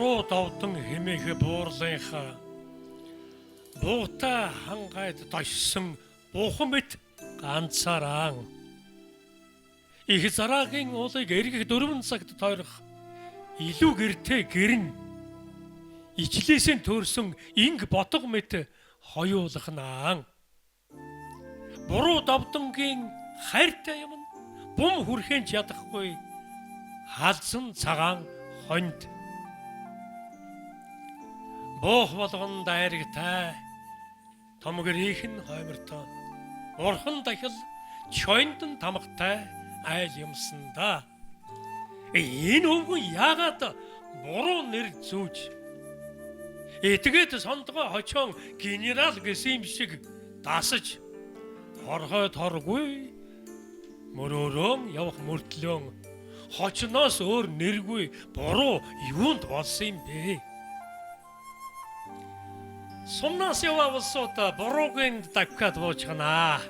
буруу давтан хэмээх буурлынхаа буутай хангайд дошсон бухан мэт ганцаараа их зараагийн уулыг эргэх 4 цагт тойрох илүү гэртэй гэрн ичлээсээ төрсөн инг ботго мэт хоёулах наан буруу давдангийн хайртай юм бум хүрхэн ядахгүй халзан цагаан хонд бох болгон дайрагтай томгөрийнхэн хоймортой урхан дахил чойнтон тамгатай айл юмсанда энэ өвгөн яагаад буруу нэр зүүж этгээд сондгоо хочоон генерал гэсэн юм шиг дасаж хорхой торгүй мөрөөрөө явах мөртлөө хочноос өөр нэргүй буруу юунд болсон юм бэ? Сумнаас яваавсуудаа буруугийн давхад буучгана.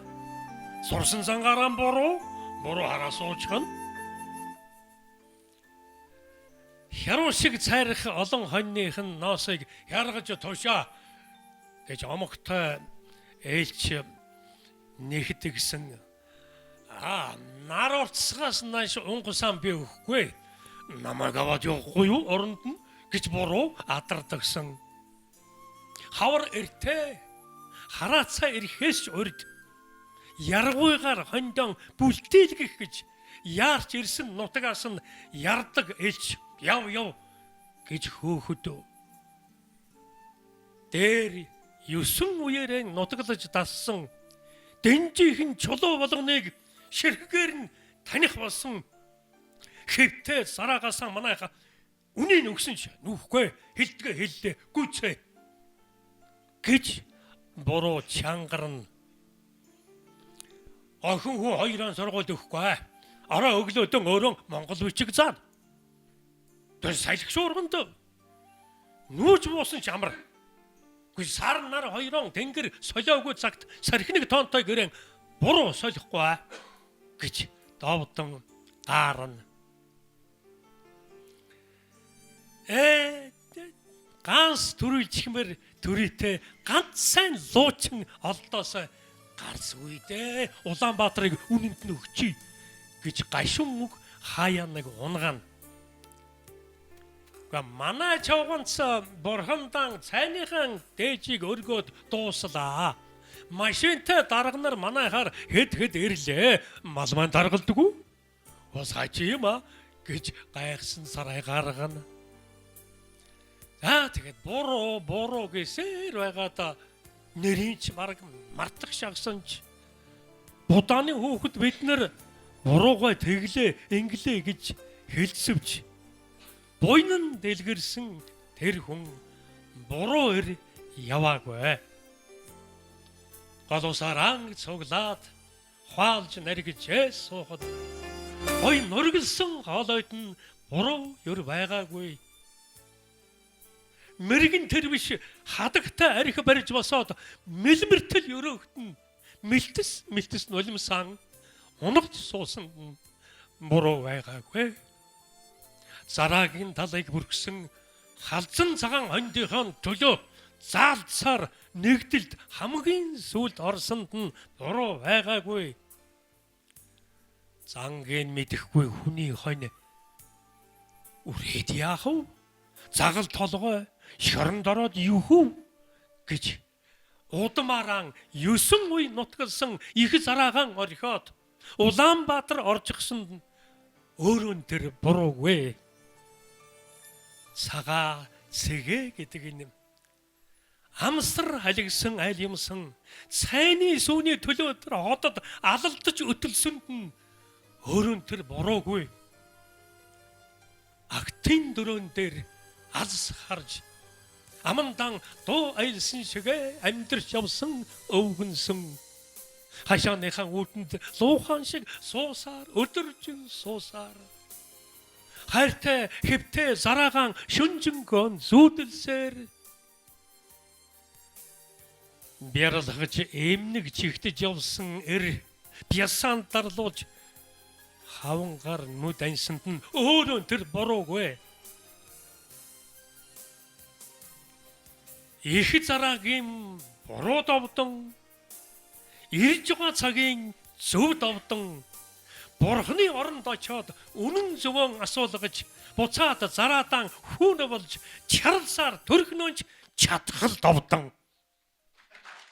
Сурсан зангараа буруу хараа суучгана. Хяруу шиг цайрах олон хоньныхын ноосыг яргаж тушаа гэж омогтой ээлч нэгдгсэн. Нар уртсгаас нааш унгасан би өгөхгүй. Намайг аваад явахгүй юу оронд нь гэж буруу адардагсан. Хавар эртээ хараацаа ирэхээс урд яргуйгаар хондон бүлтээлгэх гэж яарч ирсэн нутгаас нь ярдаг элч яв гэж хөөхөд. Дээр 9 үеэрээ нутаглаж дассан дэнжихэн чулуу болгоныг ширхгээр нь таних болсон хэвтээ сараагасаа манайха үнийг өгсөн ч нүхгүй хэлдгээ хэллээ гүцээ гэж буруу чангарна. Охин хүү хоёрын сургууль өгөхгүй. Араа өглөөдөн өөрөө Монгол бичиг заа. Тэр салхи шуурганд нүүж буусан ч амар. Гүй сар нар хоёрон тэнгэр солиогүй цагт сархиныг тоонтой гэрэн буруу солихгүй гэж давдан гаарна. Ганц төрүүлчихмээр төрийтэй ганц сайн луучин олдоос гарс үйдээ Улаанбаатарыг үнэнд нь өгчий гэж гашуун үг хаяа нэг унгана. Манай чавганц бурхандан цайныхан дээжийг өргөөд дууслаа. Машинтай дарганаар манайхаар хэд ирлээ. Мал маань даргалдаггүй. Бас хачи юм гэж гайхсан сарай гаргана. Тэгээд буруу гэсээр байгаадаа нэрийн ч марг мартах шагсан ч будааны хүүхэд бид нар буруугаа тэглээ инглээ гэж хэлсвч буйнан дэлгэрсэн тэр хүн буруу яваагүй. Галуусаран цуглаад хаалж наргиж суухад ой нургалсан хоолойд нь буруу байгаагүй. Мэргэн тэр биш хадагтай арх барьж босоод мэлмэртэл өрөөхтөн мэлтэс нулимсан унагч суусан буруу байгаагүй. Зараагийн талыг бүргсэн халзан цагаан хондийнхоо төлөө заалцаар нэгдэлд хамгийн сүүлд орсонд нь буруу байгаагүй. Зангийн мэдэхгүй хүний хонь үрээд яах вэ? Загал толгой шоронд ороод юухв гэж удамаараа 9 үе нутгалсан их зараагаан орхиод Улаанбаатар оржихсанд өөрөө тэр буруугүй. Цагаа сэгэ гэдэг юм. Амсар халигсан айл юмсан цайны сүүний төлөө тэр хотод алалдаж өтөлсөнд нь өөрөө тэр буруугүй. Актын дөрөөн дээр аз харж амандан дуу айлсан шигэ амьдрч явсан өвгөнсөн хашааныхан үүтэнд луухан шиг суусаар өдөржин суусаар хайртай хэвтэй зараагаан шүнжэнгөн зүүдэлсээр бярлахж эмнэг чихтэж явсан бясаан дарлууж хавангар нүдансанд нь өөрөө тэр буруугүй. их зараагийн буруу довдон ирж байгаа цагийн зөв довдон Бурхны оронд очоод үнэн зөвөн асуулгаж буцаад зараадан хүүнэ болж чарлсаар төрхнөж чадхал довдон